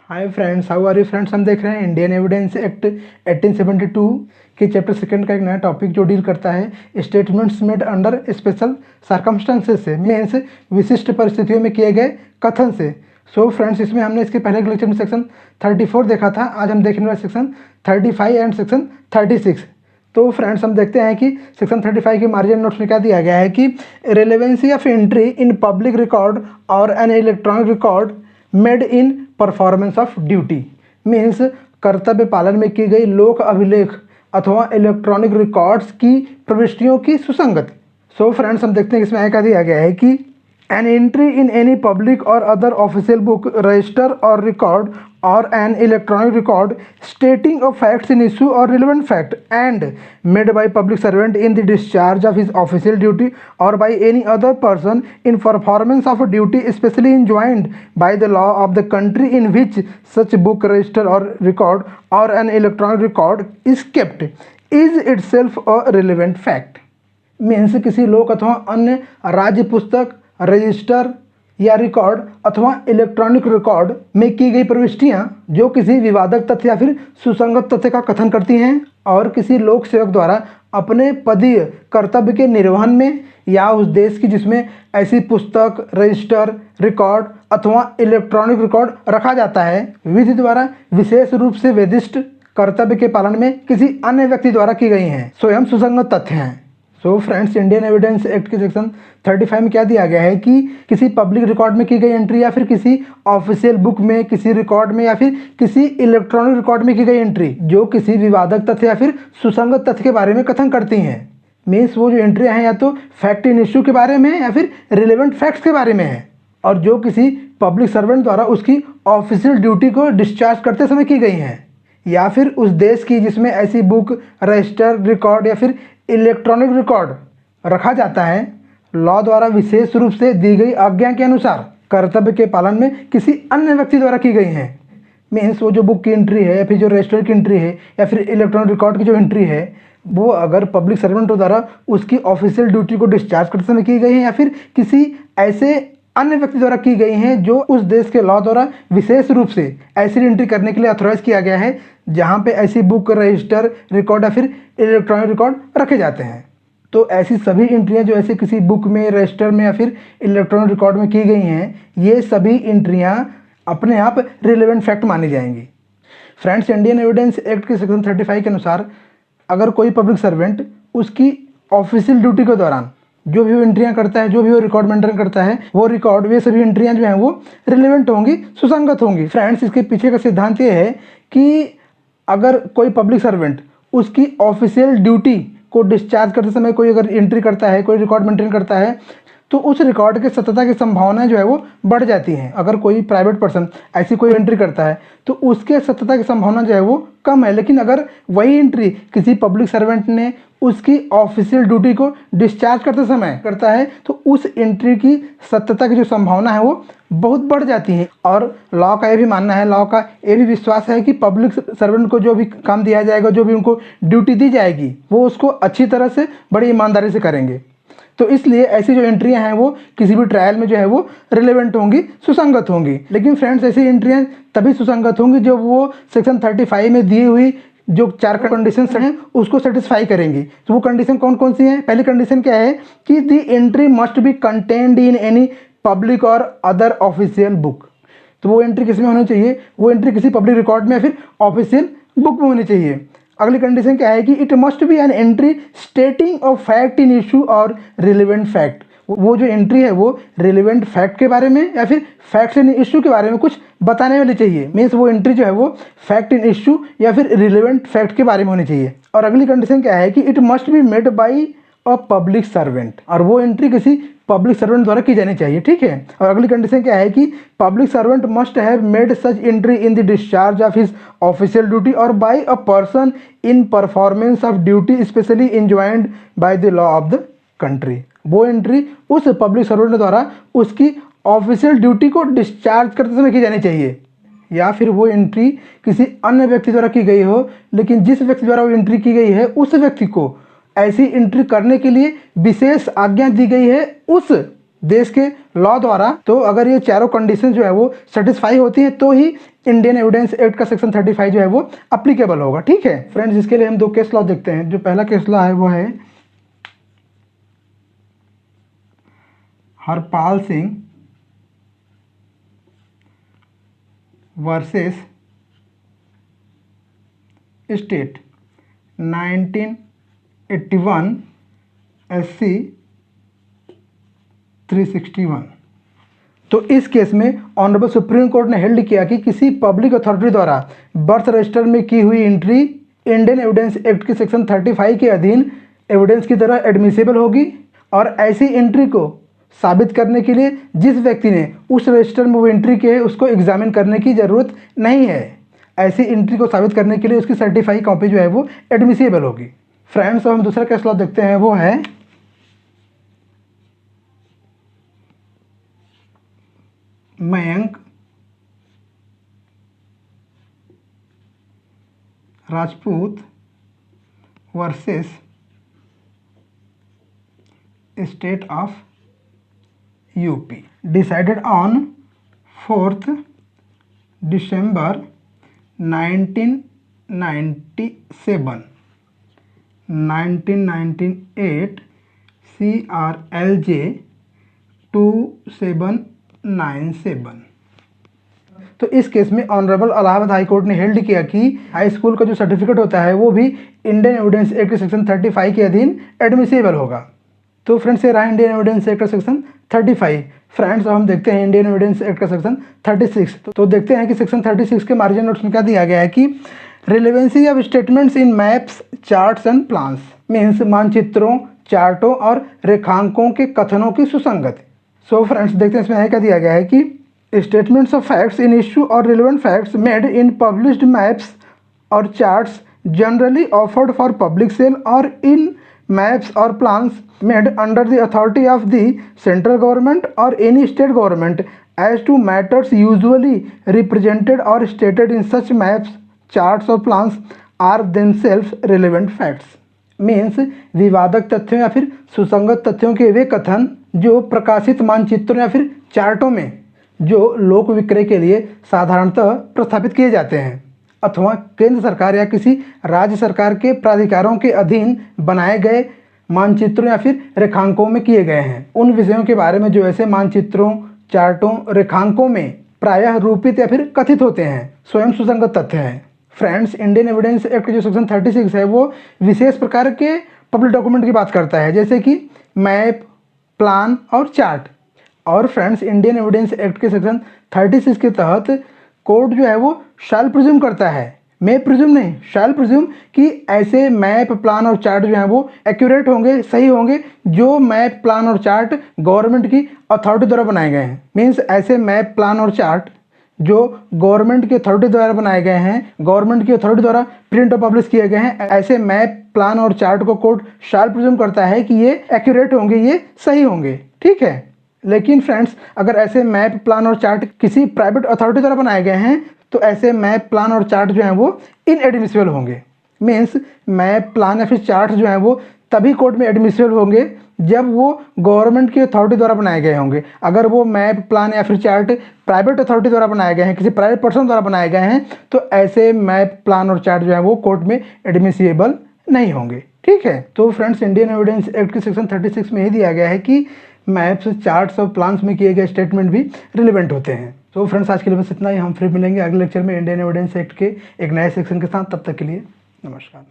Hi friends, how are you friends. हम देख रहे हैं इंडियन एविडेंस एक्ट 1872 के चैप्टर सेकंड का एक नया टॉपिक जो डील करता है statements made under special circumstances से, मीन्स विशिष्ट परिस्थितियों में किए गए कथन से। सो फ्रेंड्स, इसमें हमने इसके पहले के लेक्चर में सेक्शन 34 देखा था। आज हम देखने वाले सेक्शन 35 एंड सेक्शन 36। तो फ्रेंड्स, हम देखते हैं कि सेक्शन 35 के मार्जिन नोट्स में क्या दिया गया है कि relevancy of entry in public record और an electronic record made in performance of duty, means कर्तव्य पालन में की गई लोक अभिलेख अथवा इलेक्ट्रॉनिक रिकॉर्ड्स की प्रविष्टियों की सुसंगति। सो फ्रेंड्स, हम देखते हैं इसमें आगे क्या दिया गया है कि an entry in any public और अदर ऑफिशियल बुक, रजिस्टर और रिकॉर्ड और an electronic record stating of facts in issue और relevant fact and made by public servant in the discharge of his official duty और by any other person in performance of duty specially enjoined by the law of the country in which such book, register or record or an electronic record is kept is itself a relevant fact। Means किसी लोक अथवा अन्य राज्य पुस्तक, register या record अथवा electronic record में की गई प्रविष्टियां जो किसी विवादक तथ्य या फिर सुसंगत तथ्य का कथन करती हैं और किसी लोक सेवक द्वारा अपने पदीय कर्तव्य के निर्वहन में या उस देश की जिसमें ऐसी पुस्तक, रजिस्टर, रिकॉर्ड अथवा इलेक्ट्रॉनिक रिकॉर्ड रखा जाता है, विधि द्वारा विशेष रूप से विदिष्ट कर्तव्य के पालन में किसी अन्य व्यक्ति द्वारा की गई हैं, स्वयं सुसंगत तथ्य हैं। So friends, Indian evidence act के सेक्शन 35 में क्या दिया गया है कि किसी पब्लिक रिकॉर्ड में की गई एंट्री या फिर किसी ऑफिशियल बुक में, किसी रिकॉर्ड में या फिर किसी इलेक्ट्रॉनिक रिकॉर्ड में की गई एंट्री जो किसी विवादक तथ्य या फिर सुसंगत तथ्य के बारे में कथन करती हैं, मीन्स वो जो एंट्रियाँ हैं या तो फैक्ट इन इशू के बारे में या फिर रिलेवेंट फैक्ट्स के बारे में है और जो किसी पब्लिक सर्वेंट द्वारा उसकी ऑफिशियल ड्यूटी को डिस्चार्ज करते समय की गई हैं या फिर उस देश की जिसमें ऐसी बुक, रजिस्टर, रिकॉर्ड या फिर इलेक्ट्रॉनिक रिकॉर्ड रखा जाता है, लॉ द्वारा विशेष रूप से दी गई आज्ञा के अनुसार कर्तव्य के पालन में किसी अन्य व्यक्ति द्वारा की गई हैं। मीन्स वो जो बुक की एंट्री है या फिर जो रजिस्टर की एंट्री है या फिर इलेक्ट्रॉनिक रिकॉर्ड की जो एंट्री है वो अगर पब्लिक सर्वेंट द्वारा उसकी ऑफिशियल ड्यूटी को डिस्चार्ज करते समय की गई है या फिर किसी ऐसे अन्य व्यक्ति द्वारा की गई हैं जो उस देश के लॉ द्वारा विशेष रूप से ऐसी एंट्री करने के लिए ऑथोराइज किया गया है जहां पे ऐसी बुक, रजिस्टर, रिकॉर्ड या फिर इलेक्ट्रॉनिक रिकॉर्ड रखे जाते हैं। तो ऐसी सभी एंट्रियां जो ऐसे किसी बुक में, रजिस्टर में या फिर इलेक्ट्रॉनिक रिकॉर्ड में की गई हैं, ये सभी एंट्रियां अपने आप रिलेवेंट फैक्ट मानी जाएंगी। फ्रेंड्स, इंडियन एविडेंस एक्ट के सेक्शन 35 के अनुसार अगर कोई पब्लिक सर्वेंट उसकी ऑफिशियल ड्यूटी के दौरान जो भी वो एंट्रियां करता है, जो भी वो रिकॉर्ड मेंटेन करता है, वो रिकॉर्ड, वे सभी एंट्रियां जो हैं वो रिलेवेंट होंगी, सुसंगत होंगी। फ्रेंड्स, इसके पीछे का सिद्धांत ये है कि अगर कोई पब्लिक सर्वेंट उसकी ऑफिशियल ड्यूटी को डिस्चार्ज करते समय कोई अगर एंट्री करता है, कोई रिकॉर्ड मेंटेन करता है, तो उस रिकॉर्ड के सत्यता की संभावना जो है वो बढ़ जाती है। अगर कोई प्राइवेट पर्सन ऐसी कोई एंट्री करता है तो उसके सत्यता की संभावना जो है वो कम है, लेकिन अगर वही एंट्री किसी पब्लिक सर्वेंट ने उसकी ऑफिशियल ड्यूटी को डिस्चार्ज करते समय करता है तो उस एंट्री की सत्यता की जो संभावना है वो बहुत बढ़ जाती है। और लॉ का ये भी मानना है, लॉ का ये भी विश्वास है कि पब्लिक सर्वेंट को जो भी काम दिया जाएगा, जो भी उनको ड्यूटी दी जाएगी, वो उसको अच्छी तरह से, बड़ी ईमानदारी से करेंगे। तो इसलिए ऐसी जो एंट्रियां हैं वो किसी भी ट्रायल में जो है वो रिलेवेंट होंगी, सुसंगत होंगी। लेकिन फ्रेंड्स, ऐसी एंट्रियां तभी सुसंगत होंगी जब वो सेक्शन 35 में दी हुई जो 4 कंडीशंस हैं उसको सेटिस्फाई करेंगी। तो वो कंडीशन कौन कौन सी हैं? पहली कंडीशन क्या है कि the entry must be contained in any public और अदर ऑफिशियल बुक। तो वो एंट्री किस में होनी चाहिए? वो एंट्री किसी पब्लिक रिकॉर्ड में या फिर ऑफिशियल बुक में होनी चाहिए। अगली कंडीशन क्या है कि it must be an entry स्टेटिंग of fact in issue और रिलेवेंट फैक्ट। वो जो एंट्री है वो रिलेवेंट फैक्ट के बारे में या फिर फैक्ट इन इशू के बारे में कुछ बताने वाली चाहिए। मीन्स वो एंट्री जो है वो फैक्ट इन इशू या फिर रिलेवेंट फैक्ट के बारे में होनी चाहिए। और अगली कंडीशन क्या है कि it must be made by a public servant, और वो एंट्री किसी पब्लिक सर्वेंट द्वारा की जानी चाहिए, ठीक है। और अगली कंडीशन क्या है कि public servant must have made such entry in the discharge of his official duty और by a person in performance of duty specially enjoined by the law of the country. वो एंट्री उस public servant द्वारा उसकी official duty को discharge करते समय की जानी चाहिए, या फिर वो एंट्री किसी अन्य व्यक्ति द्वारा की गई हो, लेकिन जिस व्यक्ति द्वारा वो एंट्री की गई है उस व्यक्ति को ऐसी एंट्री करने के लिए विशेष आज्ञा दी गई है उस देश के लॉ द्वारा। तो अगर ये चारों कंडीशन जो है वो सेटिस्फाई होती है तो ही इंडियन एविडेंस एक्ट का सेक्शन 35 जो है वो अप्लीकेबल होगा। ठीक है फ्रेंड्स, इसके लिए हम दो केस लॉ देखते हैं। जो पहला केस लॉ है वो है Harpal Singh versus state 1981 SC 361। तो इस केस में ऑनरेबल सुप्रीम कोर्ट ने हेल्ड किया कि किसी पब्लिक अथॉरिटी द्वारा बर्थ रजिस्टर में की हुई एंट्री इंडियन एविडेंस एक्ट के सेक्शन 35 के अधीन एविडेंस की तरह एडमिसिबल होगी, और ऐसी एंट्री को साबित करने के लिए जिस व्यक्ति ने उस रजिस्टर में वो एंट्री की है उसको एग्जामिन करने की ज़रूरत नहीं है। ऐसी एंट्री को साबित करने के लिए उसकी सर्टिफाई कॉपी जो है वो एडमिसिबल होगी। फ्रेंड्स, अब हम दूसरा केस लॉ देखते हैं, वो है Mayank Rajput versus state of UP, decided on 4 December 1998 CRLJ 2797। तो इस केस में ऑनरेबल इलाहाबाद हाई कोर्ट ने हेल्ड किया कि हाई स्कूल का जो सर्टिफिकेट होता है वो भी इंडियन एविडेंस एक्ट के सेक्शन 35 के अधीन एडमिसिबल होगा। तो फ्रेंड्स, ये रहा इंडियन एविडेंस एक्ट का सेक्शन 35। फ्रेंड्स, अब हम देखते हैं इंडियन एविडेंस एक्ट का सेक्शन 36। तो देखते हैं कि सेक्शन 36 के मार्जिन नोट्स में क्या दिया गया है कि relevancy of statements in maps charts and plans means मानचित्रों, चार्टों और रेखांकों के कथनों की सुसंगति। सो फ्रेंड्स, देखते हैं इसमें है क्या दिया गया है कि statements of facts in issue और relevant facts made in published maps और charts generally offered for public sale और in maps or plans made under the authority of the central government or any state government as to matters usually represented or stated in such maps, charts or plans are themselves relevant facts। Means विवादक तथ्यों या फिर सुसंगत तथ्यों के वे कथन जो प्रकाशित मानचित्रों या फिर चार्टों में जो लोक विक्रय के लिए साधारणतः प्रस्थापित किए जाते हैं अथवा केंद्र सरकार या किसी राज्य सरकार के प्राधिकारों के अधीन बनाए गए मानचित्रों या फिर रेखांकों में किए गए हैं, उन विषयों के बारे में जो ऐसे मानचित्रों, चार्टों, रेखांकों में प्रायः रूपित या फिर कथित होते हैं, स्वयं सुसंगत तथ्य हैं। फ्रेंड्स, इंडियन एविडेंस एक्ट जो सेक्शन 36 है वो विशेष प्रकार के पब्लिक डॉक्यूमेंट की बात करता है, जैसे कि मैप, प्लान और चार्ट। और फ्रेंड्स, इंडियन एविडेंस एक्ट के सेक्शन 36 के तहत कोर्ट जो है वो शैल प्रिज्यूम करता है, मे प्रिज्यूम नहीं, शैल प्रिज्यूम कि ऐसे मैप, प्लान और चार्ट जो हैं वो एक्यूरेट होंगे, सही होंगे, जो मैप, प्लान और चार्ट गवर्नमेंट की अथॉरिटी द्वारा बनाए गए हैं। मीन्स ऐसे मैप, प्लान और चार्ट जो गवर्नमेंट की अथॉरिटी द्वारा बनाए गए हैं, गवर्नमेंट की अथॉरिटी द्वारा प्रिंट और पब्लिश किए गए हैं, ऐसे मैप, प्लान और चार्ट को कोर्ट शैल प्रिज्यूम करता है कि ये एक्यूरेट होंगे, ये सही होंगे। ठीक है, लेकिन फ्रेंड्स, अगर ऐसे मैप, प्लान और चार्ट किसी प्राइवेट अथॉरिटी द्वारा बनाए गए हैं तो ऐसे मैप, प्लान और चार्ट जो हैं वो इनएडमिसिबल होंगे। मीन्स मैप, प्लान या फिर चार्ट जो हैं वो तभी कोर्ट में एडमिसिबल होंगे जब वो गवर्नमेंट की अथॉरिटी द्वारा बनाए गए होंगे। अगर वो मैप, प्लान या फिर चार्ट प्राइवेट अथॉरिटी द्वारा बनाए गए हैं, किसी प्राइवेट पर्सन द्वारा बनाए गए हैं, तो ऐसे मैप, प्लान और चार्ट जो है वो कोर्ट में एडमिसिबल नहीं होंगे। ठीक है, तो फ्रेंड्स, इंडियन एविडेंस एक्ट के सेक्शन 36 में ही दिया गया है कि मैप्स, चार्ट्स और प्लान्स में किए गए स्टेटमेंट भी रिलेवेंट होते हैं। तो फ्रेंड्स, आज के लिए बस इतना ही। हम फिर मिलेंगे अगले लेक्चर में इंडियन एविडेंस एक्ट के एक नए सेक्शन के साथ। तब तक के लिए नमस्कार।